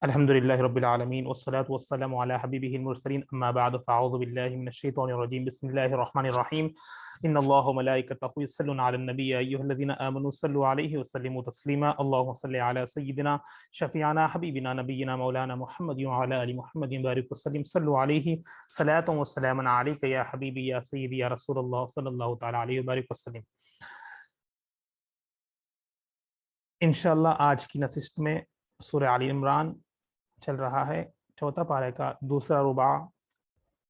الحمد للہ رب العالمین والصلاة والسلام علی حبیبہ المرسلین اما بعد فاعوذ باللہ من الشیطان الرجیم بسم اللہ الرحمن الرحیم ان اللہ وملائکتہ یصلون علی النبی یا ایھا الذین آمنوا صلوا علیہ وسلموا تسلیما اللہم صل علی سیدنا شفیعنا حبیبنا نبینا مولانا محمد وعلی آل محمد بارک وسلم صلوا علیہ صلاۃ وسلام علیک یا حبیبی یا سیدی یا رسول اللہ صلی اللہ تعالی علیہ وبارک وسلم۔ انشاءاللہ آج کی نشست میں سورہ آل عمران چل رہا ہے، چوتھا پارے کا دوسرا ربع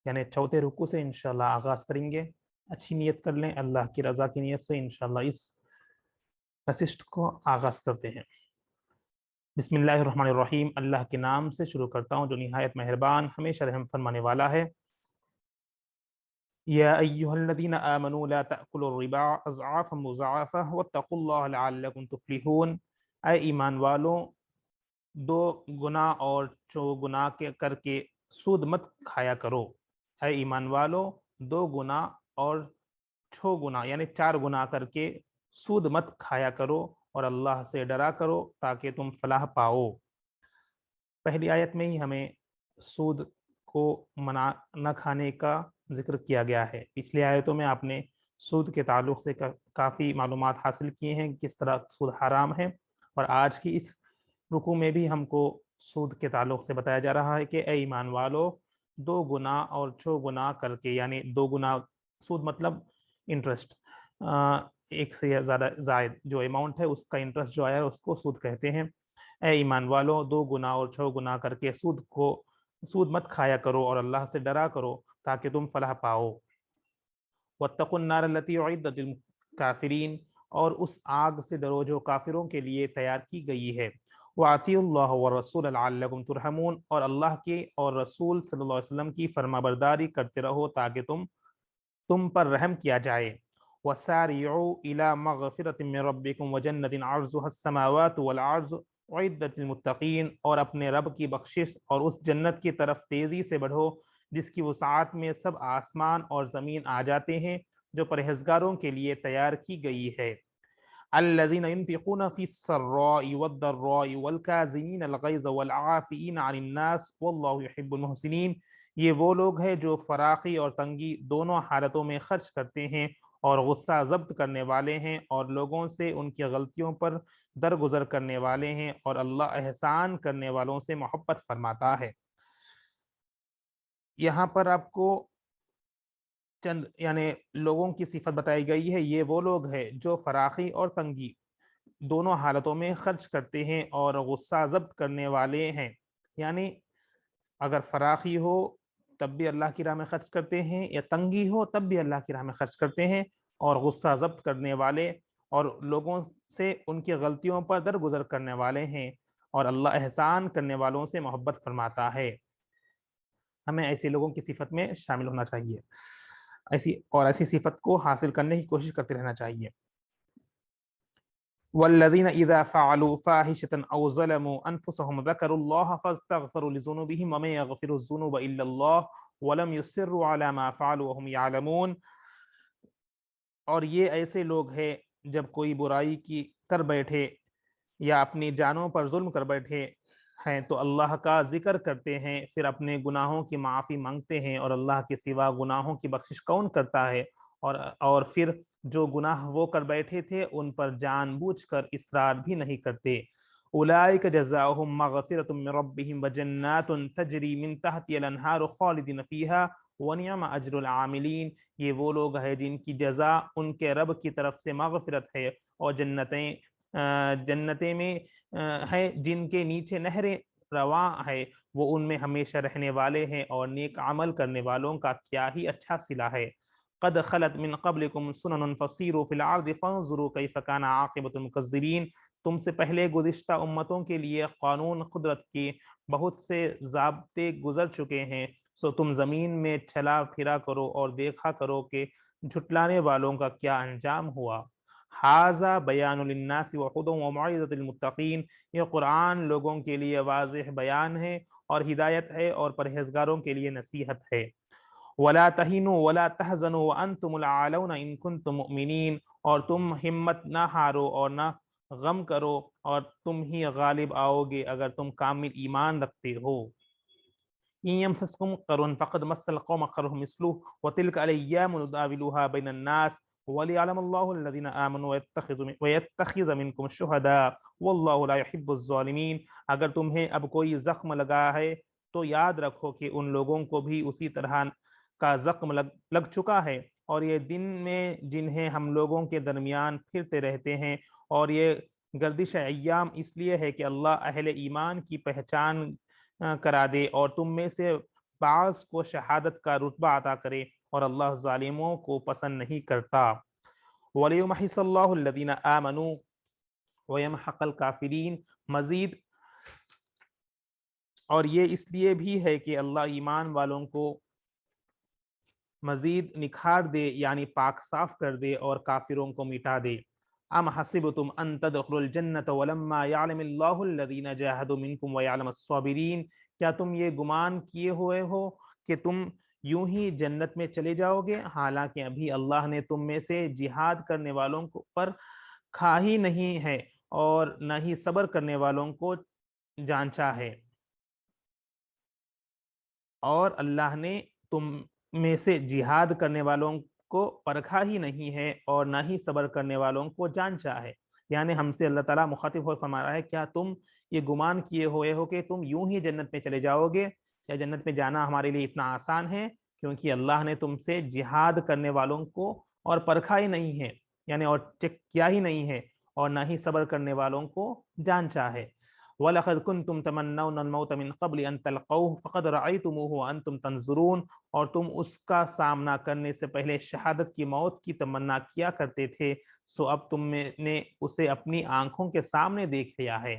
یعنی چوتھے رکوع سے انشاءاللہ آغاز کریں گے۔ اچھی نیت کر لیں، اللہ کی رضا کی نیت سے انشاءاللہ اس نشست کو آغاز کرتے ہیں۔ بسم اللہ الرحمن الرحیم، اللہ کے نام سے شروع کرتا ہوں جو نہایت مہربان ہمیشہ رحم فرمانے والا ہے۔ یا ایھا الذین آمنوا لا تأکلوا الربا اضعافا مضاعفہ واتقوا اللہ لعلکم تفلحون، اے ایمان والوں دو گناہ اور چو گناہ کر کے سود مت کھایا کرو۔ اے ایمان والو دو گناہ اور چھو گناہ یعنی چار گناہ کر کے سود مت کھایا کرو اور اللہ سے ڈرا کرو تاکہ تم فلاح پاؤ۔ پہلی آیت میں ہی ہمیں سود کو منع نہ کھانے کا ذکر کیا گیا ہے۔ پچھلی آیتوں میں آپ نے سود کے تعلق سے کافی معلومات حاصل کیے ہیں، کس طرح سود حرام ہے، اور آج کی اس رکوع میں بھی ہم کو سود کے تعلق سے بتایا جا رہا ہے کہ اے ایمان والو دو گناہ اور چھو گناہ کر کے، یعنی دو گناہ سود مطلب انٹرسٹ، ایک سے زیادہ زائد جو اماؤنٹ ہے اس کا انٹرسٹ جو آیا ہے اس کو سود کہتے ہیں۔ اے ایمان والو دو گناہ اور چھو گناہ کر کے سود مت کھایا کرو اور اللہ سے ڈرا کرو تاکہ تم فلاح پاؤ۔ واتقوا النار التي اعدت للکافرین، اور اس آگ سے ڈرو جو کافروں کے لیے تیار کی گئی ہے۔ وَأَطِیعُوا اللَّهَ وَالرَّسُولَ لَعَلَّکُمْ تُرْحَمُونَ، اور اللہ کے اور رسول صلی اللہ علیہ وسلم کی فرما برداری کرتے رہو تاکہ تم پر رحم کیا جائے۔ وَسَارِعُوا إِلَى مَغْفِرَةٍ مِّن رَبِّكُمْ وَجَنَّةٍ عَرْضُهَا السَّمَاوَاتُ وَالْأَرْضُ أُعِدَّتْ لِلْمُتَّقِينَ، اور اپنے رب کی بخشش اور اس جنت کی طرف تیزی سے بڑھو جس کی وسعت میں سب آسمان اور زمین آ جاتے ہیں، جو پرہیزگاروں کے لیے تیار کی گئی ہے۔ الذین ينفقون فی السراء والضراء والکاظمین الغیظ والعافین عن الناس واللہ یحب المحسنین، یہ وہ لوگ ہیں جو فراخی اور تنگی دونوں حالتوں میں خرچ کرتے ہیں اور غصہ ضبط کرنے والے ہیں اور لوگوں سے ان کی غلطیوں پر درگزر کرنے والے ہیں، اور اللہ احسان کرنے والوں سے محبت فرماتا ہے۔ یہاں پر آپ کو چند یعنی لوگوں کی صفت بتائی گئی ہے، یہ وہ لوگ ہیں جو فراخی اور تنگی دونوں حالتوں میں خرچ کرتے ہیں اور غصہ ضبط کرنے والے ہیں، یعنی اگر فراخی ہو تب بھی اللہ کی راہ میں خرچ کرتے ہیں، یا تنگی ہو تب بھی اللہ کی راہ میں خرچ کرتے ہیں، اور غصہ ضبط کرنے والے اور لوگوں سے ان کی غلطیوں پر درگزر کرنے والے ہیں، اور اللہ احسان کرنے والوں سے محبت فرماتا ہے۔ ہمیں ایسے لوگوں کی صفت میں شامل ہونا چاہیے، ایسی صفت کو حاصل کرنے کی کوشش کرتے رہنا چاہیے۔ والذین اذا فعلوا فاحشة او ظلموا انفسهم ذکروا اللہ فاستغفروا لذنوبهم ومن یغفر الذنوب الا اللہ ولم یصروا علی ما فعلوا وهم یعلمون، اور یہ ایسے لوگ ہیں جب کوئی برائی کی کر بیٹھے یا اپنی جانوں پر ظلم کر بیٹھے ہیں تو اللہ کا ذکر کرتے ہیں، پھر اپنے گناہوں کی معافی مانگتے ہیں، اور اللہ کے سوا گناہوں کی بخشش کون کرتا ہے، اور پھر جو گناہ وہ کر بیٹھے تھے ان پر جان بوجھ کر اصرار بھی نہیں کرتے۔ اولئک جزاؤہم مغفرۃ من ربہم وجنات تجری من تحتہا الانہار خالدین فیہا ونعم اجر العاملین، یہ وہ لوگ ہیں جن کی جزا ان کے رب کی طرف سے مغفرت ہے، اور جنتیں میں ہیں جن کے نیچے نہریں رواں ہے، وہ ان میں ہمیشہ رہنے والے ہیں، اور نیک عمل کرنے والوں کا کیا ہی اچھا صلہ ہے۔ قد خلت من قبلکم سنن فسیروا فی الارض فانظروا کیف کان عاقبۃ المکذبین، تم سے پہلے گزشتہ امتوں کے لیے قانون قدرت کے بہت سے ضابطے گزر چکے ہیں، سو تم زمین میں چلا پھرا کرو اور دیکھا کرو کہ جھٹلانے والوں کا کیا انجام ہوا۔ ھذا بیان للناس وہدی وموعظۃ للمتقین، یہ قرآن لوگوں کے لیے واضح بیان ہے اور ہدایت ہے، اور پرہیزگاروں کے لیے نصیحت ہے۔ ولا تہینوا ولا تحزنوا وانتم الاعلون ان کنتم مؤمنین، اور تم ہمت نہ ہارو اور نہ غم کرو اور تم ہی غالب آؤ گے اگر تم کامل ایمان رکھتے ہو۔ إن يمسسكم قرح فقد مس القوم قرح مثله وتلك الأيام نداولها بين الناس وليعلم الله الذين آمنوا ويتخذ منكم شهداء والله لا يحب الظالمين۔ اگر تمہیں اب کوئی زخم لگا ہے تو یاد رکھو کہ ان لوگوں کو بھی اسی طرح کا زخم لگ چکا ہے، اور یہ دن میں جنہیں ہم لوگوں کے درمیان پھرتے رہتے ہیں، اور یہ گردش ایام اس لیے ہے کہ اللہ اہل ایمان کی پہچان کرا دے اور تم میں سے بعض کو شہادت کا رتبہ عطا کرے، اور اللہ ظالموں کو پسند نہیں کرتا۔ وَلِيُمَحِّصَ اللَّهُ الَّذِينَ آمَنُوا وَيَمْحَقَ الْكَافِرِينَ، مزید اور یہ اس لیے بھی ہے کہ اللہ ایمان والوں کو مزید نکھار دے یعنی پاک صاف کر دے اور کافروں کو مٹا دے۔ ام حسبتم ان تدخلوا الجنة ولما يعلم الله الذين جاهدوا منكم ويعلم الصابرين، کیا تم یہ گمان کیے ہوئے ہو کہ تم یوں ہی جنت میں چلے جاؤ گے حالانکہ ابھی اللہ نے تم میں سے جہاد کرنے والوں پر کھا ہی نہیں ہے اور نہ ہی صبر کرنے والوں کو جانچا ہے، اور اللہ نے تم میں سے جہاد کرنے والوں کو پرکھا ہی نہیں ہے اور نہ ہی صبر کرنے والوں کو جانچا ہے۔ یعنی ہم سے اللہ تعالیٰ مخاطب ہو فرما رہا ہے کیا تم یہ گمان کیے ہوئے ہو کہ تم یوں ہی جنت میں چلے جاؤ گے، یا جنت میں جانا ہمارے لیے اتنا آسان ہے؟ کیونکہ اللہ نے تم سے جہاد کرنے والوں کو اور پرکھا ہی نہیں ہے، یعنی اور چیک کیا ہی نہیں ہے، اور نہ ہی صبر کرنے والوں کو جانچا ہے۔ وَلَقَدْ كُنْتُمْ تَمَنَّوْنَ الْمَوْتَ مِنْ قَبْلِ أَنْ تَلْقَوْهُ فَقَدْ رَأَيْتُمُوهُ وَأَنْتُمْ تَنْظُرُونَ، اور تم اس کا سامنا کرنے سے پہلے شہادت کی موت کی تمنا کیا کرتے تھے، سو اب تم نے اسے اپنی آنکھوں کے سامنے دیکھ لیا ہے۔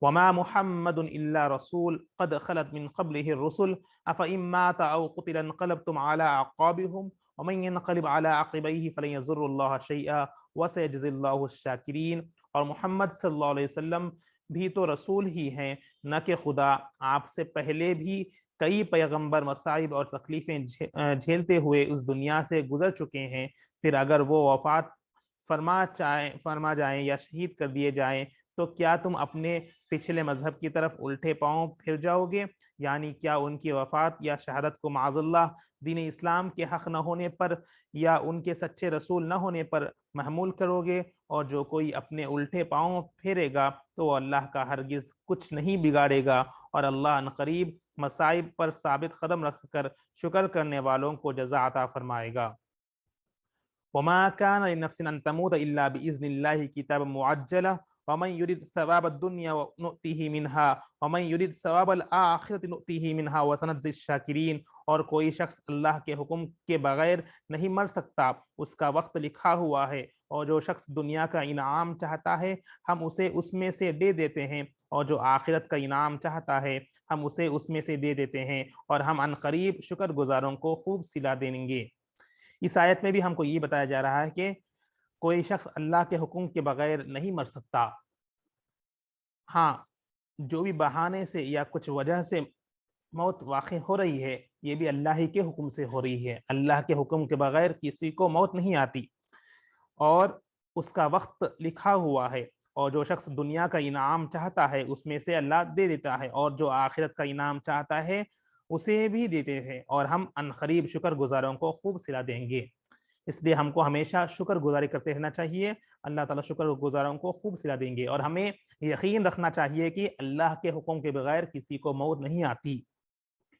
وَمَا مُحَمَّدٌ إِلَّا رَسُولٌ قَدْ خَلَتْ مِنْ قَبْلِهِ الرُّسُلُ أَفَإِن مَّاتَ أَوْ قُتِلَ انقلبتم عَلَىٰ أَعْقَابِكُمْ وَمَن يَنقلب عَلَىٰ عَقِبَيْهِ فَلَن يَضُرَّ اللَّهَ شَيْئًا وَسَيَجْزِي اللَّهُ الشَّاكِرِينَ، اور محمد صلی اللہ علیہ وسلم بھی تو رسول ہی ہیں، نہ کہ خدا، آپ سے پہلے بھی کئی پیغمبر مصائب اور تکلیفیں جھیلتے ہوئے اس دنیا سے گزر چکے ہیں، پھر اگر وہ وفات فرما جائیں یا شہید کر دیے جائیں تو کیا تم اپنے پچھلے مذہب کی طرف الٹے پاؤں پھر جاؤ گے؟ یعنی کیا ان کی وفات یا شہادت کو معاذ اللہ دین اسلام کے حق نہ ہونے پر یا ان کے سچے رسول نہ ہونے پر محمول کرو گے؟ اور جو کوئی اپنے الٹے پاؤں پھیرے گا تو وہ اللہ کا ہرگز کچھ نہیں بگاڑے گا، اور اللہ عنقریب مصائب پر ثابت قدم رکھ کر شکر کرنے والوں کو جزا عطا فرمائے گا۔ وما كان لنفس ان تموت الا باذن الله كتابا معجلا ومن يريد ثواب الدنيا نؤته منها ومن يريد ثواب الاخره نؤته منها وسنجزي الشاكرين، اور کوئی شخص اللہ کے حکم کے بغیر نہیں مر سکتا، اس کا وقت لکھا ہوا ہے، اور جو شخص دنیا کا انعام چاہتا ہے ہم اسے اس میں سے دے دیتے ہیں، اور جو آخرت کا انعام چاہتا ہے ہم اسے اس میں سے دے دیتے ہیں، اور ہم عنقریب شکر گزاروں کو خوب صلہ دیں گے۔ اس آیت میں بھی ہم کو یہ بتایا جا رہا ہے کہ کوئی شخص اللہ کے حکم کے بغیر نہیں مر سکتا، ہاں جو بھی بہانے سے یا کچھ وجہ سے موت واقع ہو رہی ہے یہ بھی اللہ ہی کے حکم سے ہو رہی ہے، اللہ کے حکم کے بغیر کسی کو موت نہیں آتی، اور اس کا وقت لکھا ہوا ہے، اور جو شخص دنیا کا انعام چاہتا ہے اس میں سے اللہ دے دیتا ہے، اور جو آخرت کا انعام چاہتا ہے اسے بھی دیتے ہیں، اور ہم عنقریب شکر گزاروں کو خوب صلہ دیں گے۔ اس لیے ہم کو ہمیشہ شکر گزاری کرتے رہنا چاہیے، اللہ تعالیٰ شکر گزاروں کو خوب صلہ دیں گے، اور ہمیں یقین رکھنا چاہیے کہ اللہ کے حکم کے بغیر کسی کو موت نہیں آتی۔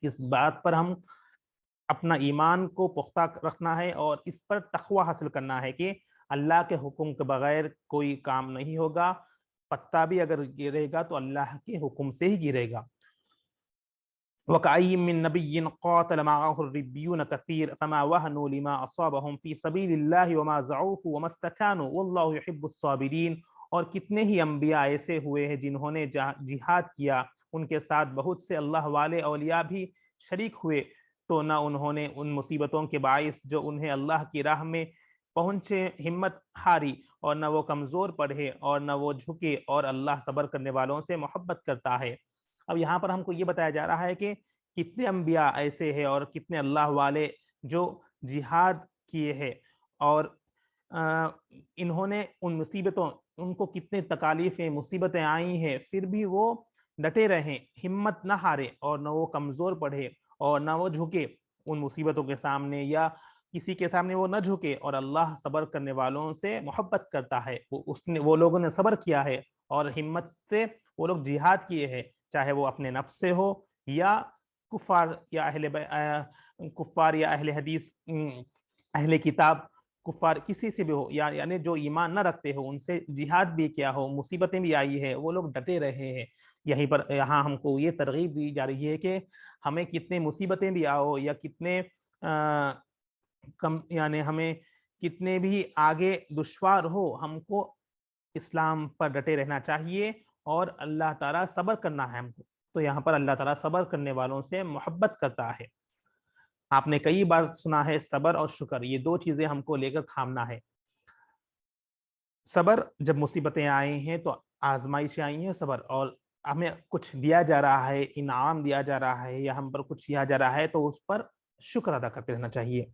اس بات پر ہم اپنا ایمان کو پختہ رکھنا ہے اور اس پر تقوی حاصل کرنا ہے کہ اللہ کے حکم کے بغیر کوئی کام نہیں ہوگا، پتا بھی اگر گرے گا تو اللہ کے حکم سے ہی گرے گا۔ وَكَأَيٍّ مِّن نَّبِيٍّ قَاتَلَ مَعَهُ الرِّبِّيُّونَ كَثِيرٌ فَمَا وَهَنُوا لِمَا أَصَابَهُمْ فِي سَبِيلِ اللَّهِ وَمَا ضَعُفُوا وَمَا اسْتَكَانُوا وَاللَّهُ يُحِبُّ الصَّابِرِينَ، اور کتنے ہی انبیاء ایسے ہوئے ہیں جنہوں نے جہاد کیا، ان کے ساتھ بہت سے اللہ والے اولیاء بھی شریک ہوئے، تو نہ انہوں نے ان مصیبتوں کے باعث جو انہیں اللہ کی راہ میں پہنچے ہمت ہاری، اور نہ وہ کمزور پڑے اور نہ وہ جھکے، اور اللہ صبر کرنے والوں سے محبت کرتا ہے۔ اب یہاں پر ہم کو یہ بتایا جا رہا ہے کہ کتنے انبیاء ایسے ہیں اور کتنے اللہ والے جو جہاد کیے ہیں، اور انہوں نے ان مصیبتوں، ان کو کتنے تکالیفیں مصیبتیں آئی ہیں، پھر بھی وہ ڈٹے رہیں، ہمت نہ ہارے اور نہ وہ کمزور پڑے اور نہ وہ جھکے ان مصیبتوں کے سامنے، یا کسی کے سامنے وہ نہ جھکے، اور اللہ صبر کرنے والوں سے محبت کرتا ہے۔ وہ لوگوں نے صبر کیا ہے اور ہمت سے وہ لوگ جہاد کیے ہیں، چاہے وہ اپنے نفس سے ہو یا کفار یا کفار یا اہل حدیث، اہل کتاب، کفار کسی سے بھی ہو، یعنی جو ایمان نہ رکھتے ہو، ان سے جہاد بھی کیا ہو، مصیبتیں بھی آئی ہے، وہ لوگ ڈٹے رہے ہیں۔ یہاں ہم کو یہ ترغیب دی جا رہی ہے کہ ہمیں کتنے مصیبتیں بھی آؤ یا کتنے یعنی ہمیں کتنے بھی آگے دشوار ہو، ہم کو اسلام پر ڈٹے رہنا چاہیے اور اللہ تعالیٰ صبر کرنا ہے ہم کو۔ تو یہاں پر اللہ تعالیٰ صبر کرنے والوں سے محبت کرتا ہے۔ آپ نے کئی بار سنا ہے صبر اور شکر، یہ دو چیزیں ہم کو لے کر تھامنا ہے۔ صبر جب مصیبتیں آئی ہیں تو آزمائشیں آئی ہیں، صبر، اور ہمیں کچھ دیا جا رہا ہے، انعام دیا جا رہا ہے یا ہم پر کچھ کیا جا رہا ہے تو اس پر شکر ادا کرتے رہنا چاہیے۔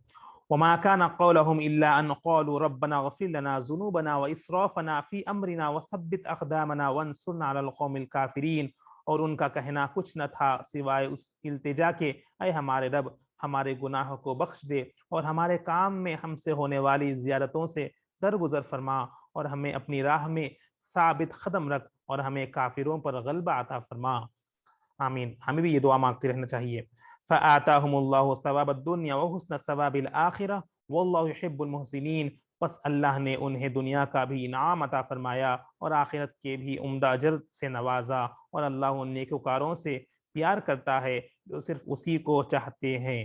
وما كان قولهم الا ان قالوا ربنا اغفر لنا ذنوبنا واسرافنا في امرنا وثبت اقدامنا وانصرنا على القوم الكافرين، اور ان کا کہنا کچھ نہ تھا سوائے اس التجا کے، اے ہمارے رب ہمارے گناہوں کو بخش دے اور ہمارے کام میں ہم سے ہونے والی زیادتوں سے درگزر فرما، اور ہمیں اپنی راہ میں ثابت قدم رکھ اور ہمیں کافروں پر غلبہ عطا فرما۔ آمین۔ ہمیں بھی یہ دعا مانگتے رہنا چاہیے۔ فآتاہم اللہ ثواب الدنیا وحسن ثواب الآخرہ واللہ يحب المحسنین، پس اللہ نے انہیں دنیا کا بھی انعام عطا فرمایا اور آخرت کے بھی عمدہ اجر سے نوازا، اور اللہ ان نیکوکاروں سے پیار کرتا ہے جو صرف اسی کو چاہتے ہیں۔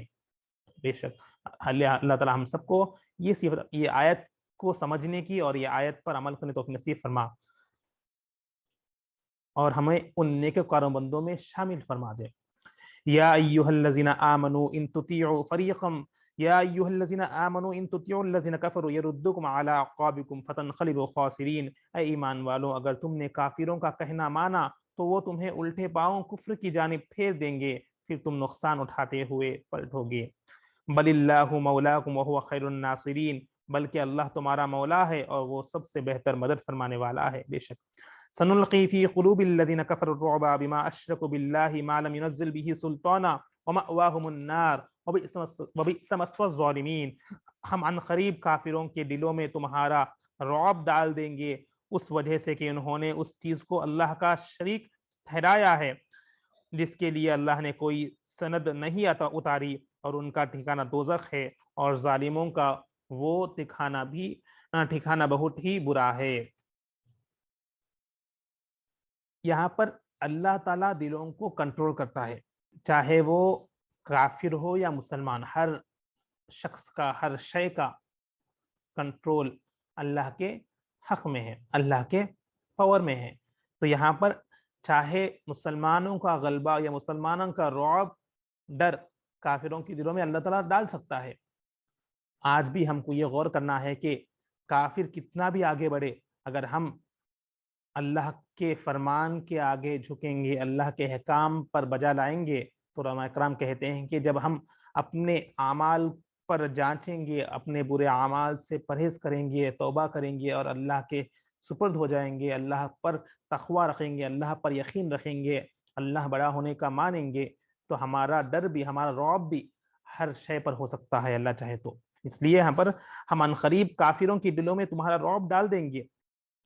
بے شک اللہ تعالی ہم سب کو یہ صفت، یہ آیت کو سمجھنے کی اور یہ آیت پر عمل کرنے توفیق نصیب فرما، اور ہمیں ان نیکوکاروں بندوں میں شامل فرما دے۔ یا ایھا الذین آمنوا ان تطیعوا فریقا یا ایھا الذین آمنوا ان تطیعوا الذین کفروا یردوکم علی اعقابکم فتنقلبوا خاسرین، اے ایمان والو اگر تم نے کافروں کا کہنا مانا تو وہ تمہیں الٹے پاؤں کفر کی جانب پھیر دیں گے، پھر تم نقصان اٹھاتے ہوئے پلٹو گے۔ بل اللہ مولاکم وہو خیر الناصرین، بلکہ اللہ تمہارا مولا ہے اور وہ سب سے بہتر مدد فرمانے والا ہے۔ بے شک سنلقی فی قلوب الذین کفروا الرعب بما اشرکوا باللہ ما لم ينزل به سلطانا ومأواہم النار وبئس مثوى الظالمین، ہم عن قریب کافروں کے دلوں میں تمہارا رعب ڈال دیں گے اس وجہ سے کہ انہوں نے اس چیز کو اللہ کا شریک ٹھہرایا ہے جس کے لیے اللہ نے کوئی سند نہیں اتاری، اور ان کا ٹھکانہ دوزخ ہے، اور ظالموں کا وہ ٹھکانہ بہت ہی برا ہے۔ یہاں پر اللہ تعالیٰ دلوں کو کنٹرول کرتا ہے، چاہے وہ کافر ہو یا مسلمان، ہر شخص کا، ہر شے کا کنٹرول اللہ کے حق میں ہے، اللہ کے پاور میں ہے۔ تو یہاں پر چاہے مسلمانوں کا غلبہ یا مسلمانوں کا رعب، ڈر کافروں کے دلوں میں اللہ تعالیٰ ڈال سکتا ہے۔ آج بھی ہم کو یہ غور کرنا ہے کہ کافر کتنا بھی آگے بڑھے، اگر ہم اللہ کے فرمان کے آگے جھکیں گے، اللہ کے احکام پر بجا لائیں گے، تو علماء کرام کہتے ہیں کہ جب ہم اپنے اعمال پر جانچیں گے، اپنے برے اعمال سے پرہیز کریں گے، توبہ کریں گے اور اللہ کے سپرد ہو جائیں گے، اللہ پر تقوی رکھیں گے، اللہ پر یقین رکھیں گے، اللہ بڑا ہونے کا مانیں گے، تو ہمارا ڈر بھی، ہمارا رعب بھی ہر شے پر ہو سکتا ہے اللہ چاہے تو۔ اس لیے یہاں پر ہم عن قریب کافروں کے دلوں میں تمہارا رعب ڈال دیں گے،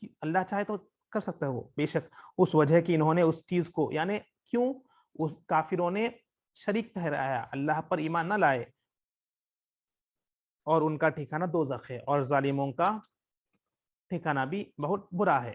کہ اللہ چاہے تو کر سکتا ہے وہ، بے شک اس وجہ کہ انہوں نے اس چیز کو، یعنی کیوں اس کافروں نے شریک ٹھہرایا، اللہ پر ایمان نہ لائے، اور ان کا ٹھکانہ دوزخ ہے، اور ظالموں کا ٹھکانہ بھی بہت برا ہے۔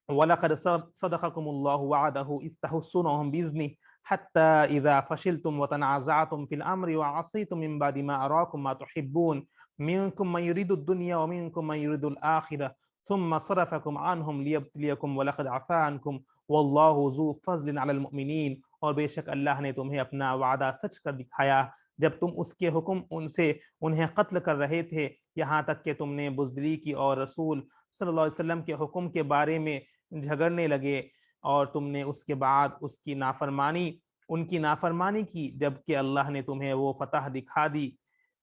وَلَقَدْ صَدَقَكُمُ اللَّهُ وَعْدَهُ إِذْ تَحُسُّونَهُم بِإِذْنِهِ حَتَّى إِذَا فَشِلْتُمْ وَتَنَازَعْتُمْ فِي الْأَمْرِ وَعَصَيْتُم مِّن بَعْدِ مَا أَرَاكُم مَّا تُحِبُّونَ مِنكُم مَّن يُرِيدُ الدُّنْيَا وَمِنكُم مَّن يُرِيدُ الْآخِرَةَ ثُمَّ صَرَفَكُمْ عَنْهُمْ لِيَبْتَلِيَكُمْ وَلَقَدْ عَفَا عَنكُمْ وَاللَّهُ ذُو فَضْلٍ عَلَى الْمُؤْمِنِينَ، اور بے شک اللہ نے تمہیں اپنا وعدہ سچ کر دکھایا جب تم اس کے حکم انہیں قتل کر رہے تھے، یہاں تک کہ تم نے بزدلی کی اور رسول صلی اللہ علیہ وسلم کے حکم کے بارے میں جھگڑنے لگے، اور تم نے اس کے بعد ان کی نافرمانی کی، جبکہ اللہ نے تمہیں وہ فتح دکھا دی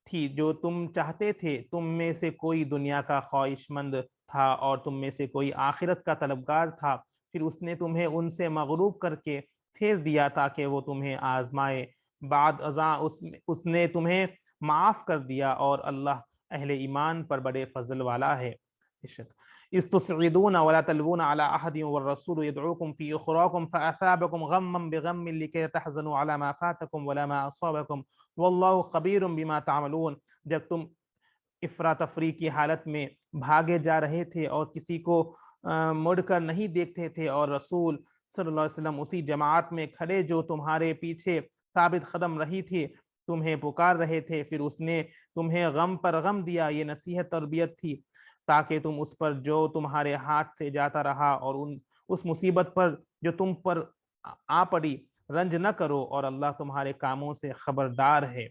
تھی جو تم چاہتے تھے، تم میں سے کوئی دنیا کا خواہش مند تھا اور تم میں سے کوئی آخرت کا طلبگار تھا، پھر اس نے تمہیں ان سے مغلوب کر کے پھیر دیا تاکہ وہ تمہیں آزمائے، بعد ازاں اس نے تمہیں معاف کر دیا، اور اللہ اہل ایمان پر بڑے فضل والا ہے۔ اذ تصعدون ولا تلوون على احد والرسول يدعوكم في اخراكم فاثابكم غما بغم لكي تحزنوا على ما فاتكم ولا ما اصابكم والله خبير بما تعملون۔ جب تم افراتفری کی حالت میں بھاگے جا رہے تھے اور کسی کو مڑ کر نہیں دیکھتے تھے، اور رسول صلی اللہ علیہ وسلم اسی جماعت میں کھڑے جو تمہارے پیچھے ثابت قدم رہی تھی تمہیں پکار رہے تھے، پھر اس نے تمہیں غم پر غم دیا، یہ نصیحت تربیت تھی تاکہ تم اس پر جو تمہارے ہاتھ سے جاتا رہا اور اس مصیبت پر جو تم پر آ پڑی رنج نہ کرو، اور اللہ تمہارے کاموں سے خبردار ہے۔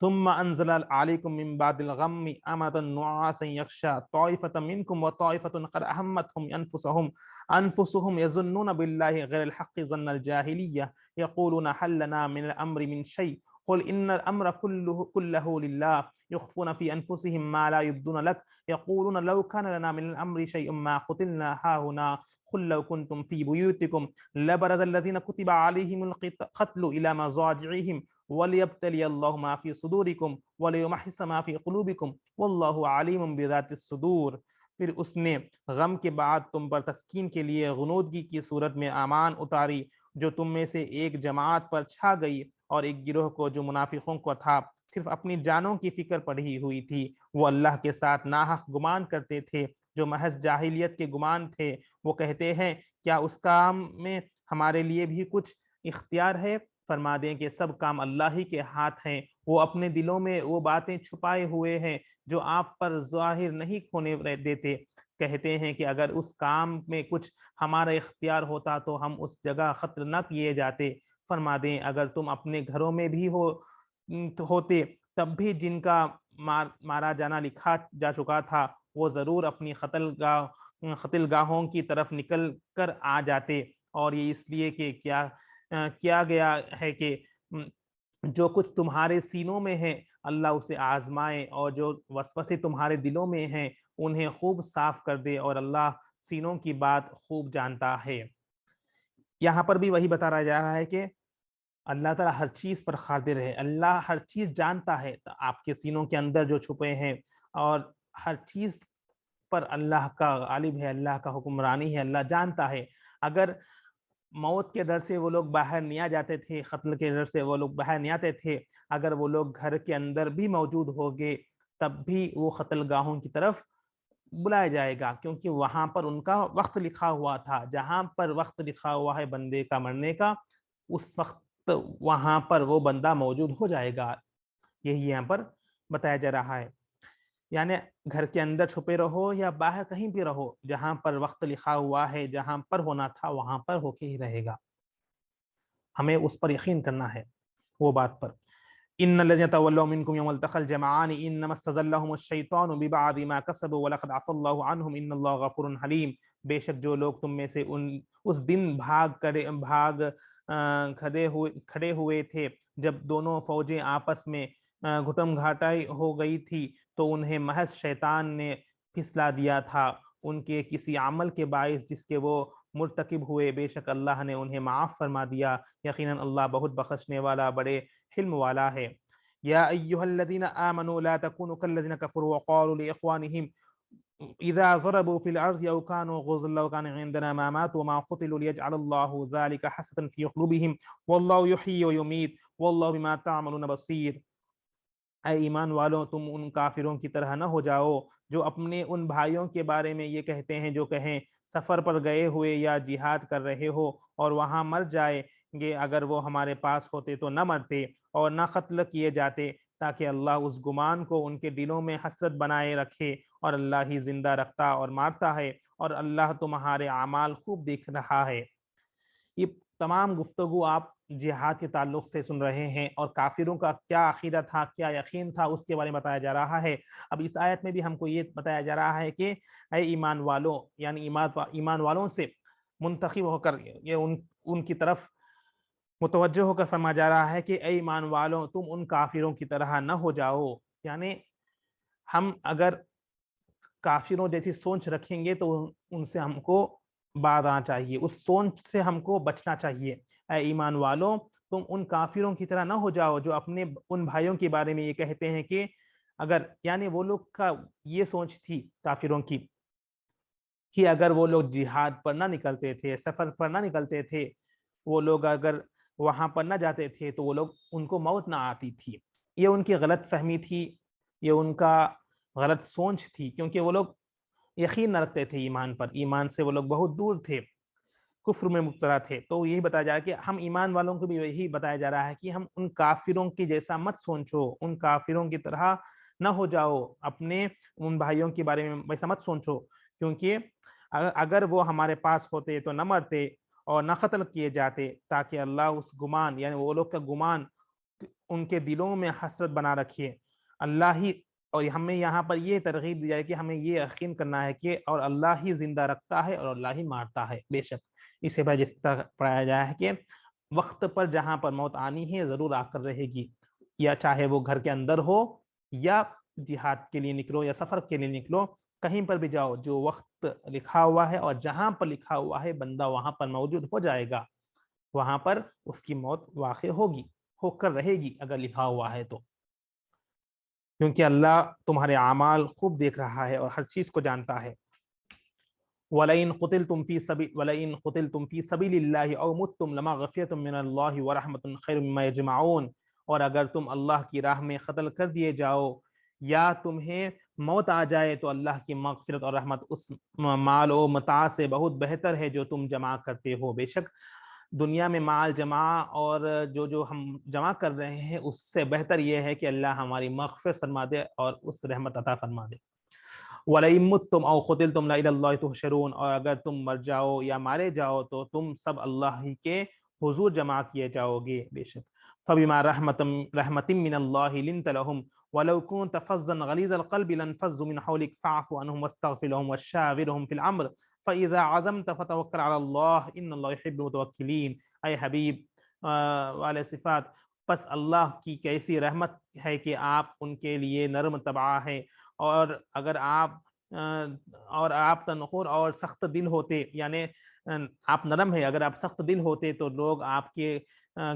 ثم انزل عليكم من بعد الغم امدا نعاسا يغشى طائفة منكم وطائفة قد اهمتهم انفسهم يظنون بالله غير الحق ظن الجاهلية يقولون هل لنا من الامر من شيء قل ان الامر كله لله يخفون في انفسهم ما لا يبدون لك يقولون لو كان لنا من الامر شيء ما قتلنا هاهنا قل لو كنتم في بيوتكم لبرز الذين كتب عليهم القتل الى مضاجعهم وَلِيَبْتَلِيَ اللَّهُ مَا فِي صُدُورِكُمْ وَلِيُمَحِّصَ مَا فِي قُلُوبِكُمْ وَاللَّهُ عَلِيمٌ بِذَاتِ الصُّدُورِ۔ پھر اس نے غم کے بعد تم پر تسکین کے لیے غنودگی کی صورت میں امان اتاری جو تم میں سے ایک جماعت پر چھا گئی، اور ایک گروہ کو جو منافقوں کو تھا صرف اپنی جانوں کی فکر پڑی ہوئی تھی، وہ اللہ کے ساتھ ناحق گمان کرتے تھے جو محض جاہلیت کے گمان تھے۔ وہ کہتے ہیں کیا اس کام میں ہمارے لیے بھی کچھ اختیار ہے؟ فرما دیں کہ سب کام اللہ ہی کے ہاتھ ہیں، وہ اپنے دلوں میں وہ باتیں چھپائے ہوئے ہیں جو آپ پر ظاہر نہیں ہونے دیتے۔ کہتے ہیں کہ اگر اس کام میں کچھ ہمارا اختیار ہوتا تو ہم اس جگہ قتل نہ کیے جاتے۔ فرما دیں اگر تم اپنے گھروں میں بھی ہوتے تب بھی جن کا مارا جانا لکھا جا چکا تھا وہ ضرور اپنی قتل گاہوں کی طرف نکل کر آ جاتے، اور یہ اس لیے کہ کیا گیا ہے کہ جو کچھ تمہارے سینوں میں ہے اللہ اسے آزمائے، اور جو وسوسے تمہارے دلوں میں ہیں انہیں خوب صاف کر دے، اور اللہ سینوں کی بات خوب جانتا ہے۔ یہاں پر بھی وہی بتایا جا رہا ہے کہ اللہ تعالیٰ ہر چیز پر قادر ہے، اللہ ہر چیز جانتا ہے آپ کے سینوں کے اندر جو چھپے ہیں، اور ہر چیز پر اللہ کا غالب ہے، اللہ کا حکمرانی ہے، اللہ جانتا ہے۔ اگر موت کے ڈر سے وہ لوگ باہر نہیں آ جاتے تھے، قتل کے ڈر سے وہ لوگ باہر نہیں آتے تھے، اگر وہ لوگ گھر کے اندر بھی موجود ہوگے تب بھی وہ قتل گاہوں کی طرف بلایا جائے گا، کیونکہ وہاں پر ان کا وقت لکھا ہوا تھا۔ جہاں پر وقت لکھا ہوا ہے بندے کا مرنے کا، اس وقت وہاں پر وہ بندہ موجود ہو جائے گا، یہی یہاں پر بتایا جا رہا ہے۔ یعنی گھر کے اندر چھپے رہو یا باہر کہیں بھی رہو، جہاں پر وقت لکھا ہوا ہے، جہاں پر ہونا تھا وہاں پر ہو کے ہی رہے گا، ہمیں اس پر یقین کرنا ہے وہ بات پر۔ ان الذين تولوا منكم يوم التقى الجمعان انما استزلهم الشيطان ببعض ما كسبوا ولقد عفى الله عنهم ان الله غفور حليم۔ بے شک جو لوگ تم میں سے اس دن کھڑے ہوئے تھے جب دونوں فوجیں آپس میں گھٹم گھاٹائی ہو گئی تھی، تو انہیں محض شیطان نے پھسلا دیا تھا ان کے کسی عمل کے باعث جس کے وہ مرتکب ہوئے، بے شک اللہ نے انہیں معاف فرما دیا، یقیناً اللہ بہت بخشنے والا بڑے حلم والا ہے۔ یا ایھا الذین آمنوا لا تکونوا کالذین کفروا وقالوا لاخوانہم اذا ضربوا في الارض او كانوا غزا لو كان عندنا ما ماتوا وما قتلوا ليجعل الله ذلك حسرة في قلوبهم والله يحيي ويميت والله بما تعملون بصير۔ اے ایمان والوں تم ان کافروں کی طرح نہ ہو جاؤ جو اپنے ان بھائیوں کے بارے میں یہ کہتے ہیں جو کہیں سفر پر گئے ہوئے یا جہاد کر رہے ہو اور وہاں مر جائیں گے، اگر وہ ہمارے پاس ہوتے تو نہ مرتے اور نہ قتل کیے جاتے، تاکہ اللہ اس گمان کو ان کے دلوں میں حسرت بنائے رکھے، اور اللہ ہی زندہ رکھتا اور مارتا ہے، اور اللہ تمہارے اعمال خوب دیکھ رہا ہے۔ یہ تمام گفتگو آپ جہاد کے تعلق سے سن رہے ہیں، اور کافروں کا کیا عقیدہ تھا، کیا یقین تھا، اس کے بارے میں بتایا جا رہا ہے۔ اب اس آیت میں بھی ہم کو یہ بتایا جا رہا ہے کہ اے ایمان والوں، یعنی ایمان والوں سے منتخب ہو کر یہ ان کی طرف متوجہ ہو کر فرمایا جا رہا ہے کہ اے ایمان والوں تم ان کافروں کی طرح نہ ہو جاؤ، یعنی ہم اگر کافروں جیسی سوچ رکھیں گے تو ان سے ہم کو باز آنا چاہیے، اس سوچ سے ہم کو بچنا چاہیے۔ اے ایمان والوں تم ان کافروں کی طرح نہ ہو جاؤ جو اپنے ان بھائیوں کے بارے میں یہ کہتے ہیں کہ اگر، یعنی وہ لوگ کا یہ سوچ تھی کافروں کی کہ اگر وہ لوگ جہاد پر نہ نکلتے تھے، سفر پر نہ نکلتے تھے، وہ لوگ اگر وہاں پر نہ جاتے تھے تو وہ لوگ ان کو موت نہ آتی تھی۔ یہ ان کی غلط فہمی تھی، یہ ان کا غلط سوچ تھی، کیونکہ وہ لوگ یقین نہ رکھتے تھے ایمان پر، ایمان سے وہ لوگ بہت دور تھے، کفر میں مبتلا تھے۔ تو یہی بتایا جا رہا ہے کہ ہم ایمان والوں کو بھی یہی بتایا جا رہا ہے کہ ہم ان کافروں کی جیسا مت سوچو، ان کافروں کی طرح نہ ہو جاؤ، اپنے ان بھائیوں کے بارے میں ویسا مت سوچو، کیونکہ اگر وہ ہمارے پاس ہوتے تو نہ مرتے اور نہ قتل کیے جاتے، تاکہ اللہ اس گمان، یعنی وہ لوگ کا گمان ان کے دلوں میں حسرت بنا رکھیے اللہ ہی۔ اور ہمیں یہاں پر یہ ترغیب دی جائے کہ ہمیں یہ یقین کرنا ہے کہ اور اللہ ہی زندہ رکھتا ہے اور اللہ ہی مارتا ہے، بے شک اسے بعد جس طرح پڑھایا جایا ہے کہ وقت پر جہاں پر موت آنی ہے ضرور آ کر رہے گی، یا چاہے وہ گھر کے اندر ہو یا جہاد کے لیے نکلو یا سفر کے لیے نکلو، کہیں پر بھی جاؤ، جو وقت لکھا ہوا ہے اور جہاں پر لکھا ہوا ہے بندہ وہاں پر موجود ہو جائے گا، وہاں پر اس کی موت واقع ہوگی، ہو کر رہے گی اگر لکھا ہوا ہے تو، کیونکہ اللہ تمہارے اعمال خوب دیکھ رہا ہے اور ہر چیز کو جانتا ہے۔ وَلَئِن قُتِلْتُمْ فِي سَبِيلِ اللَّهِ أَوْ مُتْتُمْ لَمَغْفِرَةٌ مِّنَ اللَّهِ وَرَحْمَةٌ خَيْرٌ مِّمَّا يَجْمَعُونَ، اور اگر تم اللہ کی راہ میں قتل کر دیے جاؤ یا تمہیں موت آ جائے تو اللہ کی مغفرت اور رحمت اس مال و متاع سے بہت بہتر ہے جو تم جمع کرتے ہو۔ بے شک دنیا میں مال جمع اور جو ہم جمع کر رہے ہیں اس سے بہتر یہ ہے کہ اللہ ہماری مغفرت فرما دے اور اس رحمت عطا فرما دے۔ وَلَئِن مُتُّمْ أَوْ قُتِلْتُمْ لَإِلَى اللَّهِ تُحْشَرُونَ، اور اگر تم مر جاؤ یا مارے جاؤ تو تم سب اللہ ہی کے حضور جمع کیے جاؤ گے، بے شک۔ فَبِمَا رَحْمَةٍ مِّنَ اللَّهِ لِنْتَ لَهُمْ وَلَوْ كُنْتَ فَظًّا غَلِيظَ الْقَلْبِ لَانفَضُّوا مِنْ حَوْلِكَ فَاعْفُ عَنْهُمْ وَاسْتَغْفِرْ لَهُمْ وَشَاوِرْهُمْ فِي الْأَمْرِ فَإِذَا عَزَمْتَ فَتَوَكَّلْ عَلَى اللَّهِ إِنَّ اللَّهَ يُحِبُّ الْمُتَوَكِّلِينَ۔ اے حبیب والے صفات، پس اللہ کی کیسی رحمت ہے کہ آپ ان کے لیے نرم طبع ہے، اور اگر آپ تنخور اور سخت دل ہوتے، یعنی آپ نرم ہے، اگر آپ سخت دل ہوتے تو لوگ آپ کے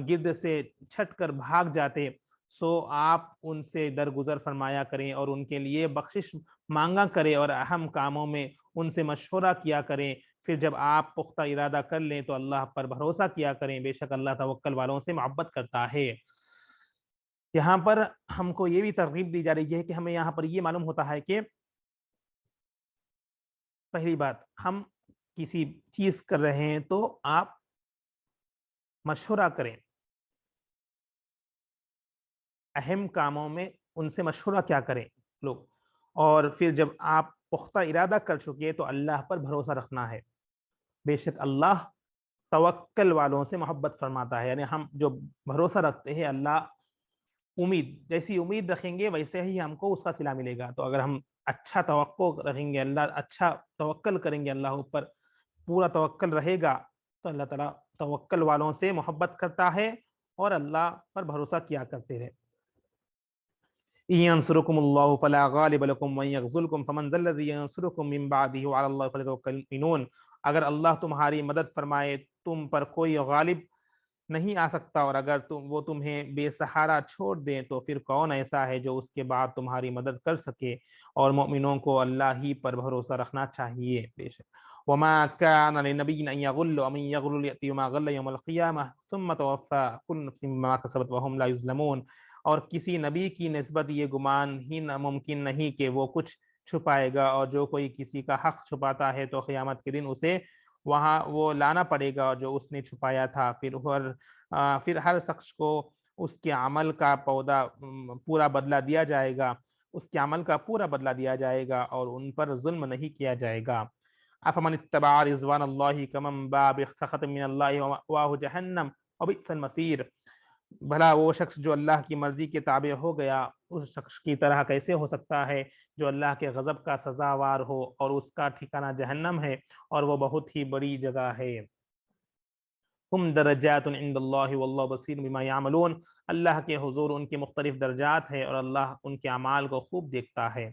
گرد سے چھٹ کر بھاگ جاتے، سو آپ ان سے درگزر فرمایا کریں اور ان کے لیے بخشش مانگا کریں اور اہم کاموں میں ان سے مشورہ کیا کریں، پھر جب آپ پختہ ارادہ کر لیں تو اللہ پر بھروسہ کیا کریں، بے شک اللہ توکل والوں سے محبت کرتا ہے۔ یہاں پر ہم کو یہ بھی ترغیب دی جا رہی ہے کہ ہمیں یہاں پر یہ معلوم ہوتا ہے کہ پہلی بات، ہم کسی چیز کر رہے ہیں تو آپ مشورہ کریں، اہم کاموں میں ان سے مشورہ کیا کریں لوگ، اور پھر جب آپ پختہ ارادہ کر چکے تو اللہ پر بھروسہ رکھنا ہے، بے شک اللہ توکل والوں سے محبت فرماتا ہے، یعنی ہم جو بھروسہ رکھتے ہیں اللہ، جیسی امید رکھیں گے ویسے ہی ہم کو اس کا صلہ ملے گا۔ تو اگر ہم اچھا توقع رکھیں گے، اللہ اچھا توکل کریں گے، اللہ اوپر پورا توکل رہے گا تو اللہ تعالیٰ توکل والوں سے محبت کرتا ہے اور اللہ پر بھروسہ کیا کرتے رہے۔ إِن يَنْصُرْكُمُ اللَّهُ فَلَا غَالِبَ لَكُمْ وَإِن يَخْذُلْكُمْ فَمَنْ ذَا الَّذِي يَنْصُرُكُم مِّن بَعْدِهِ وَعَلَى اللَّهِ فَلْيَتَوَكَّلِ الْمُؤْمِنُونَ، اگر اللہ تمہاری مدد فرمائے تم پر کوئی غالب نہیں آ سکتا، اور اگر وہ تمہیں بے سہارا چھوڑ دیں تو پھر کون ایسا ہے جو اس کے بعد تمہاری مدد کر سکے، اور مومنوں کو اللہ ہی پر بھروسہ رکھنا چاہیے، بے شک۔ وَمَا كَانَ لِنَبِيٍّ أَن يَغُلَّ وَمَن يَغْلُلْ يَأْتِ بِمَا غَلَّ يَوْمَ الْقِيَامَةِ ثُمَّ تُوَفَّى كُلُّ نَفْسٍ مَّا كَسَبَتْ وَهُمْ لَا يُظْلَمُونَ، اور کسی نبی کی نسبت یہ گمان ہی ممکن نہیں کہ وہ کچھ چھپائے گا، اور جو کوئی کسی کا حق چھپاتا ہے تو قیامت کے دن اسے وہاں وہ لانا پڑے گا جو اس نے چھپایا تھا، پھر ہر شخص کو اس کے عمل کا پورا بدلہ دیا جائے گا، اس کے عمل کا پورا بدلہ دیا جائے گا اور ان پر ظلم نہیں کیا جائے گا۔ افمن اتبع رضوان اللہ کمن باء بسخط من اللہ ومأواه جہنم وبئس المصیر، بھلا وہ شخص جو اللہ کی مرضی کے تابع ہو گیا اس شخص کی طرح کیسے ہو سکتا ہے جو اللہ کے غضب کا سزاوار ہو، اور اس کا ٹھکانہ جہنم ہے اور وہ بہت ہی بڑی جگہ ہے۔ ہم درجات عند اللہ واللہ بصیر بما یعملون، اللہ کے حضور ان کے مختلف درجات ہے اور اللہ ان کے اعمال کو خوب دیکھتا ہے۔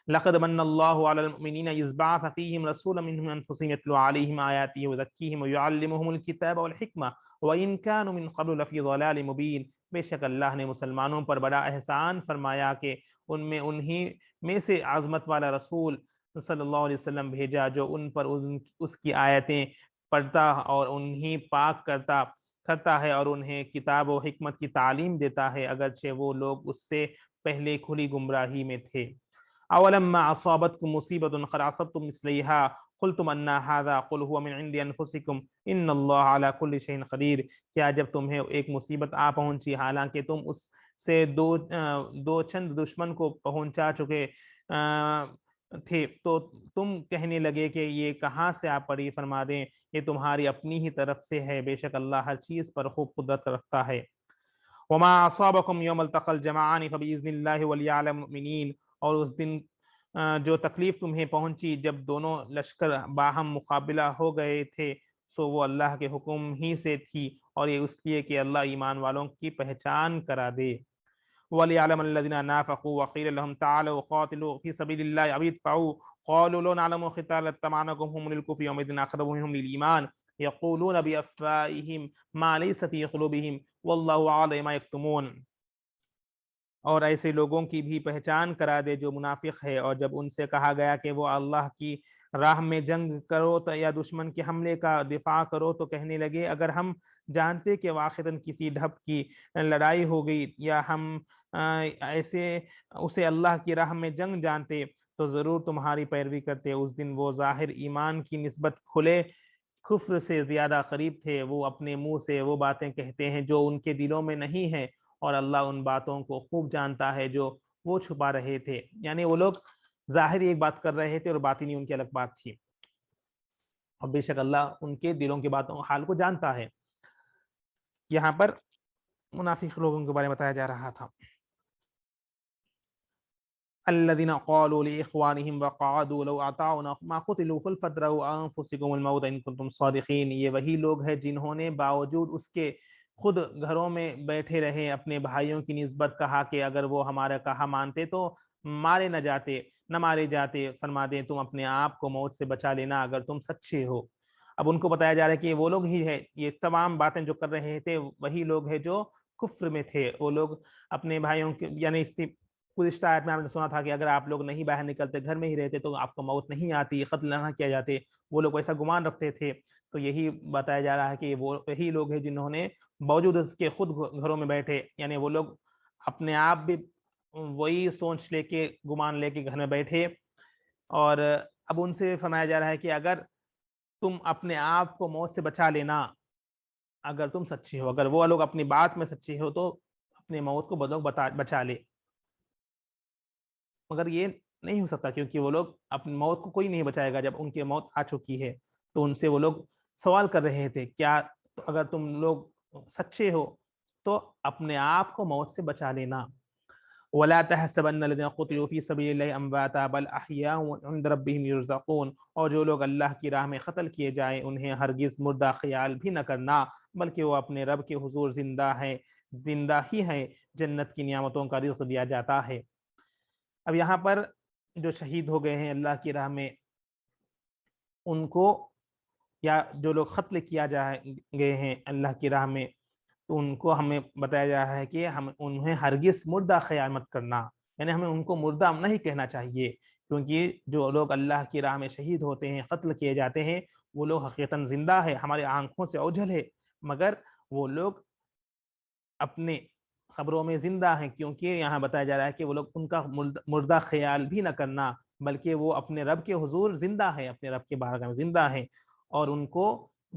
لقد من اللہ علی المؤمنین اذ بعث فیہم رسولا منہم انفسہم یتلو علیہم آیاتہ ویزکیہم ویعلمہم الکتاب والحکمہ وإن كانوا من قبل لفی ضلال مبین، بے شک اللہ نے مسلمانوں پر بڑا احسان فرمایا کہ ان میں انہی میں سے عظمت والا رسول صلی اللہ علیہ وسلم بھیجا جو ان پر اس کی آیتیں پڑھتا اور انہیں پاک کرتا ہے اور انہیں کتاب و حکمت کی تعلیم دیتا ہے، اگرچہ وہ لوگ اس سے پہلے کھلی گمراہی میں تھے۔ اولما اصابتکم مصیبۃ قد عصبتم مثلیہا قلتم ان ھذا قل هو من عند انفسکم ان اللہ علی کل شیء قدیر، کیا جب تمہیں ایک مصیبت آ پہنچی حالانکہ تم اس سے دو چند دشمن کو پہنچا چکے تھے تو تم کہنے لگے کہ یہ کہاں سے آپ پڑی؟ فرما دیں یہ تمہاری اپنی ہی طرف سے ہے، بے شک اللہ ہر چیز پر خوب قدرت رکھتا ہے۔ وما اصابکم یوم التقى الجمعان فباذن اللہ وليعلم المؤمنین، اور اس دن جو تکلیف تمہیں پہنچی جب دونوں لشکر باہم مقابلہ ہو گئے تھے، سو وہ اللہ کے حکم ہی سے تھی اور یہ اس لیے کہ اللہ ایمان والوں کی پہچان کرا دے۔ وَلِيَعْلَمَ الَّذِينَ نَافَقُوا وَقِيلَ لَهُمْ تَعَالَوْا قَاتِلُوا فِي سَبِيلِ اللَّهِ أَوِ ادْفَعُوا قَالُوا لَوْ نَعْلَمُ قِتَالًا اتَّبَعْنَاكُمْ هُمُ الْكُفْرِ يَوْمَئِذٍ أَقْرَبُ مِنْهُمْ لِلْإِيمَانِ يَقُولُونَ بِأَفْوَاهِهِمْ مَا لَيْسَ فِي قُلُوبِهِمْ وَاللَّهُ أَعْلَمُ بِمَا يَكْتُمُونَ، اور ایسے لوگوں کی بھی پہچان کرا دے جو منافق ہے، اور جب ان سے کہا گیا کہ وہ اللہ کی راہ میں جنگ کرو یا دشمن کے حملے کا دفاع کرو تو کہنے لگے اگر ہم جانتے کہ واقعتاً کسی ڈھپ کی لڑائی ہو گئی یا ہم ایسے اسے اللہ کی راہ میں جنگ جانتے تو ضرور تمہاری پیروی کرتے۔ اس دن وہ ظاہر ایمان کی نسبت کھلے کفر سے زیادہ قریب تھے، وہ اپنے منہ سے وہ باتیں کہتے ہیں جو ان کے دلوں میں نہیں ہیں، اور اللہ ان باتوں کو خوب جانتا ہے جو وہ چھپا رہے تھے۔ یعنی وہ لوگ ظاہری ایک بات کر رہے تھے اور باطنی ان کی الگ بات تھی، اور بے شک اللہ ان کے دلوں کی باتوں حال کو جانتا ہے۔ یہاں پر منافق لوگوں کے بارے میں بتایا جا رہا تھا۔ الذين قالوا لإخوانهم وقعدوا لو أطاعونا ما قتلوا قل فادرؤوا عن أنفسكم الموت إن كنتم صادقين، یہ وہی لوگ ہیں جنہوں نے باوجود اس کے خود گھروں میں بیٹھے رہے اپنے بھائیوں کی نسبت کہا کہ اگر وہ ہمارا کہا مانتے تو نہ مارے جاتے۔ فرما دیں تم اپنے آپ کو موت سے بچا لینا اگر تم سچے ہو۔ اب ان کو بتایا جا رہا ہے کہ وہ لوگ ہی ہے، یہ تمام باتیں جو کر رہے تھے وہی لوگ ہیں جو کفر میں تھے۔ وہ لوگ اپنے بھائیوں کے یعنی گزشتہ آیت میں آپ نے سنا تھا کہ اگر آپ لوگ نہیں باہر نکلتے گھر میں ہی رہتے تو آپ کو موت نہیں آتی، قتل نہ کیا جاتے، وہ لوگ ایسا گمان رکھتے تھے۔ تو یہی بتایا جا رہا ہے کہ وہ وہی لوگ ہیں جنہوں نے باوجود اس کے خود گھروں میں بیٹھے، یعنی وہ لوگ اپنے آپ بھی وہی سوچ لے کے گمان لے کے گھر میں بیٹھے، اور اب ان سے فرمایا جا رہا ہے کہ اگر تم اپنے آپ کو موت سے بچا لینا اگر تم سچے ہو، اگر وہ لوگ اپنی بات میں سچے ہو تو اپنے موت کو بچا لے، مگر یہ نہیں ہو سکتا کیونکہ وہ لوگ اپنی موت کو کوئی نہیں بچائے گا جب ان کی موت آ چکی ہے۔ تو ان سے وہ لوگ سوال کر رہے تھے کیا اگر تم لوگ سچے ہو تو اپنے آپ کو موت سے بچا لینا۔ وَلَا تَحْسَبَنَّ الَّذِينَ قُتِلُوا فِي سَبِيلِ اللَّهِ أَمْوَاتًا بَلْ أَحْيَاءٌ عِندَ رَبِّهِمْ يُرْزَقُونَ، اور جو لوگ اللہ کی راہ میں قتل کیے جائیں انہیں ہرگز مردہ خیال بھی نہ کرنا، بلکہ وہ اپنے رب کے حضور زندہ ہی ہیں، جنت کی نعمتوں کا رزق دیا جاتا ہے۔ اب یہاں پر جو شہید ہو گئے ہیں اللہ کی راہ میں ان کو، یا جو لوگ قتل کیا گئے ہیں اللہ کی راہ میں، تو ان کو ہمیں بتایا جا رہا ہے کہ ہم انہیں ہرگز مردہ خیال مت کرنا، یعنی ہمیں ان کو مردہ نہیں کہنا چاہیے، کیونکہ جو لوگ اللہ کی راہ میں شہید ہوتے ہیں قتل کیے جاتے ہیں وہ لوگ حقیقتاً زندہ ہے، ہمارے آنکھوں سے اوجھل ہے، مگر وہ لوگ اپنے خبروں میں زندہ ہیں، کیونکہ یہاں بتایا جا رہا ہے کہ وہ لوگ ان کا مردہ خیال بھی نہ کرنا، بلکہ وہ اپنے رب کے حضور زندہ ہیں، اپنے رب کے بارگاہ میں زندہ ہیں، اور ان کو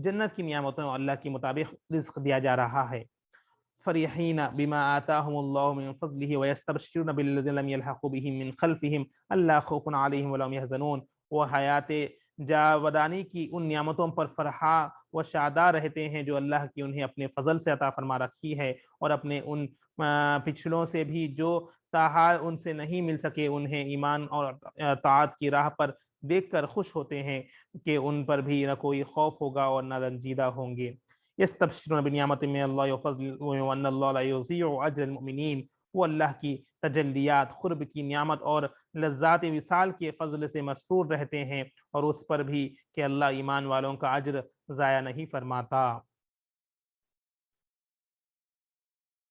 جنت کی نعمتوں اللہ کے مطابق رزق دیا جا رہا ہے۔ فرحین بما آتاهم اللہ من فضلہ ویستبشرون بالذین لم یلحقوا بهم من خلفهم الا خوف علیہم ولا هم یحزنون، وہ حیات جاودانی کی ان نعمتوں پر فرحا و شادہ رہتے ہیں جو اللہ کی انہیں اپنے فضل سے عطا فرما رکھی ہے، اور اپنے ان پچھلوں سے بھی جو تاحال ان سے نہیں مل سکے انہیں ایمان اور طاعت کی راہ پر دیکھ کر خوش ہوتے ہیں کہ ان پر بھی نہ کوئی خوف ہوگا اور نہ رنجیدہ ہوں گے۔ یستبشرون بنعمت من اللہ وفضل وان اللہ لا یضیع اجر المؤمنین، وہ اللہ کی تجلیات، قرب کی نعمت اور لذات وصال کے فضل سے مسرور رہتے ہیں، اور اس پر بھی کہ اللہ ایمان والوں کا اجر ضائع نہیں فرماتا۔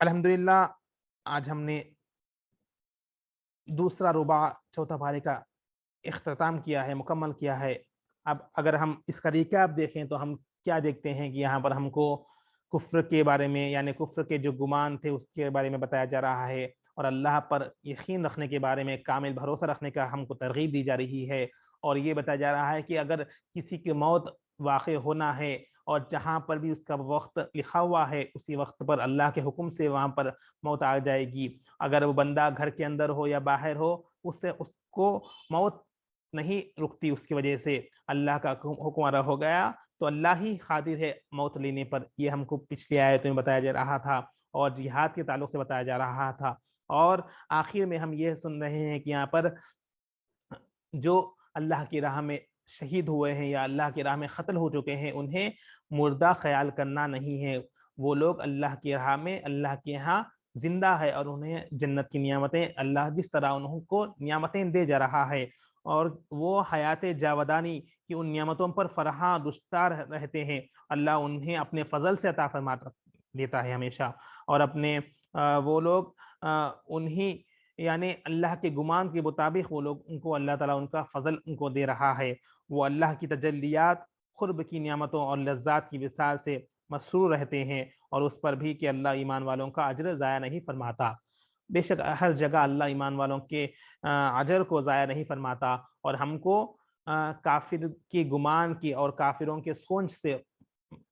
الحمدللہ آج ہم نے دوسرا ربع چوتھا پارے کا اختتام کیا ہے، مکمل کیا ہے۔ اب اگر ہم اس کا ریکیپ دیکھیں تو ہم کیا دیکھتے ہیں کہ یہاں پر ہم کو کفر کے بارے میں، یعنی کفر کے جو گمان تھے اس کے بارے میں بتایا جا رہا ہے، اور اللہ پر یقین رکھنے کے بارے میں، کامل بھروسہ رکھنے کا ہم کو ترغیب دی جا رہی ہے، اور یہ بتایا جا رہا ہے کہ اگر کسی کی موت واقع ہونا ہے اور جہاں پر بھی اس کا وقت لکھا ہوا ہے اسی وقت پر اللہ کے حکم سے وہاں پر موت آ جائے گی۔ اگر وہ بندہ گھر کے اندر ہو یا باہر ہو، اس کو موت نہیں رکتی، اس کی وجہ سے اللہ کا حکم ہو گیا تو اللہ ہی قادر ہے موت لینے پر۔ یہ ہم کو پچھلی آیتوں میں بتایا جا رہا تھا، اور جہاد کے تعلق سے بتایا جا رہا تھا، اور آخر میں ہم یہ سن رہے ہیں کہ یہاں پر جو اللہ کی راہ میں شہید ہوئے ہیں یا اللہ کی راہ میں قتل ہو چکے ہیں انہیں مردہ خیال کرنا نہیں ہے، وہ لوگ اللہ کی راہ میں اللہ کے ہاں زندہ ہے، اور انہیں جنت کی نعمتیں اللہ جس طرح انہوں کو نعمتیں دے جا رہا ہے، اور وہ حیات جاودانی کی ان نعمتوں پر فرحاں دشتار رہتے ہیں، اللہ انہیں اپنے فضل سے عطا فرما دیتا ہے ہمیشہ، اور اپنے وہ لوگ انہی یعنی اللہ کے گمان کے مطابق وہ لوگ ان کو اللہ تعالیٰ ان کا فضل ان کو دے رہا ہے، وہ اللہ کی تجلیات، قرب کی نعمتوں اور لذات کی وصال سے مسرور رہتے ہیں، اور اس پر بھی کہ اللہ ایمان والوں کا اجر ضائع نہیں فرماتا۔ بے شک ہر جگہ اللہ ایمان والوں کے اجر کو ضائع نہیں فرماتا، اور ہم کو کافر کی گمان کی اور کافروں کے سوچ سے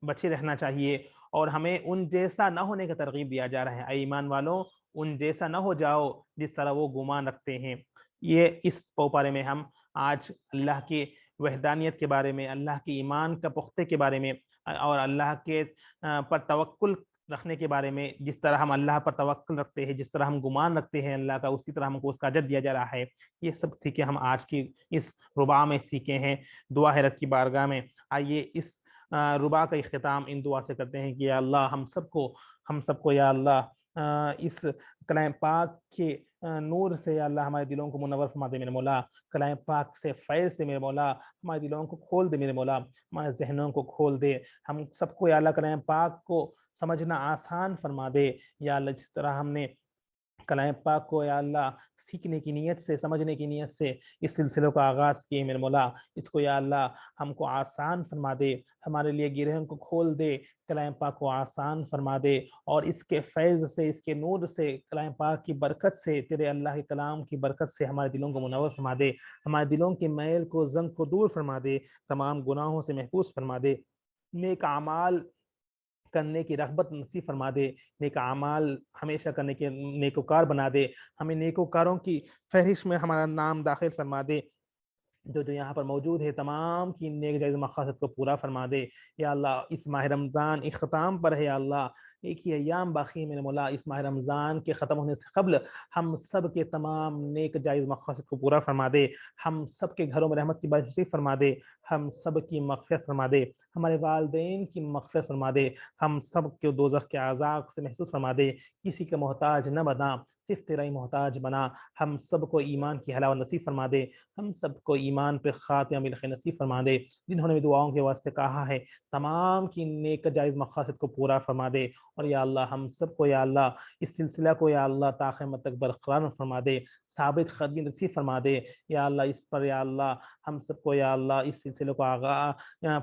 بچے رہنا چاہیے، اور ہمیں ان جیسا نہ ہونے کا ترغیب دیا جا رہا ہے، اے ایمان والوں ان جیسا نہ ہو جاؤ جس طرح وہ گمان رکھتے ہیں۔ یہ اس پوپارے میں ہم آج اللہ کی وحدانیت کے بارے میں، اللہ کی ایمان کا پختہ کے بارے میں، اور اللہ کے پر توکل رکھنے کے بارے میں، جس طرح ہم اللہ پر توکل رکھتے ہیں، جس طرح ہم گمان رکھتے ہیں اللہ کا، اسی طرح ہم کو اس کا اجر دیا جا رہا ہے۔ یہ سب تھی کہ ہم آج کی اس ربع میں سیکھے ہیں۔ دعا ہے رب کی بارگاہ میں، آئیے اس ربع کا اختتام ان دعا سے کرتے ہیں کہ یا اللہ ہم سب کو یا اللہ اس کلام پاک کے نور سے یا اللہ ہمارے دلوں کو منور فرما دے میرے مولا، کلام پاک سے فیض سے میرے مولا ہمارے دلوں کو کھول دے میرے مولا، ہمارے ذہنوں کو کھول دے، ہم سب کو یا اللہ کلام پاک کو سمجھنا آسان فرما دے، یا اللہ جس طرح ہم نے کلام پاک کو یا اللہ سیکھنے کی نیت سے، سمجھنے کی نیت سے اس سلسلے کا آغاز کیے میرے مولا، اس کو یا اللہ ہم کو آسان فرما دے، ہمارے لیے گرہوں کو کھول دے، کلام پاک کو آسان فرما دے، اور اس کے فیض سے، اس کے نور سے، کلام پاک کی برکت سے، تیرے اللہ کے کلام کی برکت سے ہمارے دلوں کو منور فرما دے، ہمارے دلوں کے میل کو، زنگ کو دور فرما دے، تمام گناہوں سے محفوظ فرما دے، نیک اعمال کرنے کی رغبت نصیب فرما دے، نیک اعمال ہمیشہ کرنے کے نیکوکار بنا دے، ہمیں نیکوکاروں کی فہرست میں ہمارا نام داخل فرما دے، جو یہاں پر موجود ہے تمام کی نیک جائز مقاصد کو پورا فرما دے، یا اللہ اس ماہ رمضان اختتام پر ہے یا اللہ ایک ہی ایام باقی میرے مولا، اس ماہ رمضان کے ختم ہونے سے قبل ہم سب کے تمام نیک جائز مقاصد کو پورا فرما دے، ہم سب کے گھروں میں رحمت کی بارش فرما دے، ہم سب کی مغفرت فرما دے، ہمارے والدین کی مغفرت فرما دے، ہم سب کے دوزخ کے عذاب سے محفوظ فرما دے، کسی کا محتاج نہ بنا، صرف تیرا ہی محتاج بنا، ہم سب کو ایمان کی حلاوت نصیب فرما دے، ہم سب کو ایمان پہ خاتمہ بالخیر نصیب فرما دے، جنہوں نے بھی دعاؤں کے واسطے کہا ہے تمام کی نیک جائز مقاصد کو پورا فرما دے، اور یا اللہ ہم سب کو یا اللہ اس سلسلہ کو یا اللہ تا قیامت تک برقرار فرما دے، ثابت قدمی نصیب فرما دے، یا اللہ اس پر یا اللہ ہم سب کو یا اللہ اس سلسلے کو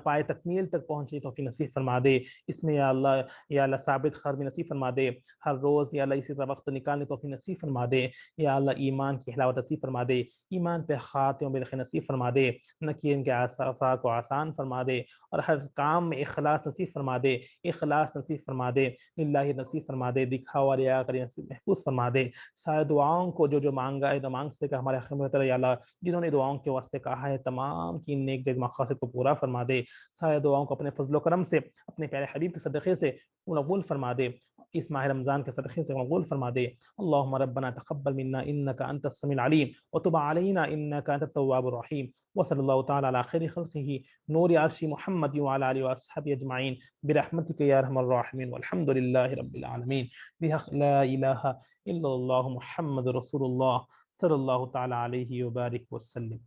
پائے تکمیل تک پہنچے توفیق نصیب فرما دے، اس میں یا اللہ ثابت قدمی نصیب فرما دے، ہر روز یا اللہ اسی طرح وقت نکالنے توفیق نصیب فرما دے، یا اللہ ایمان کی حلاوت نصیب فرما دے، ایمان پہ خاتمہ بالخیر نصیب فرما دے، نکیر کے آفات کو آسان فرما دے، اور ہر کام میں اخلاص نصیب فرما دے، اخلاص نصیب فرما دے، اللہ نصیب فرما دے، دکھاوا ریا کر محفوظ فرما دے، سارے دعاؤں کو جو مانگا ہے تو مانگ سے کہ ہمارے حکمت یا اللہ جنہوں نے دعاؤں کے واسطے کہا ہے تمام کی نیک جائز مقاصد کو پورا فرما دے، سارے دعاؤں کو اپنے فضل و کرم سے، اپنے پیارے حبیب کے صدقے سے قبول فرما دے، اس ماہ رمضان کے صدقے سے قبول فرما دے. اللہم ربنا تقبل منا انک انت السمیع العلیم وتب علینا انک انت التواب الرحیم. وصلی اللہ تعالی علی خیر خلقہ نور عرش محمد وعلی آلہ وصحبہ اجمعین برحمتک یا ارحم الراحمین والحمد للہ رب العالمین بحق لا الہ الا اللہ محمد رسول اللہ صلی اللہ تعالی علیہ وبارک وسلم.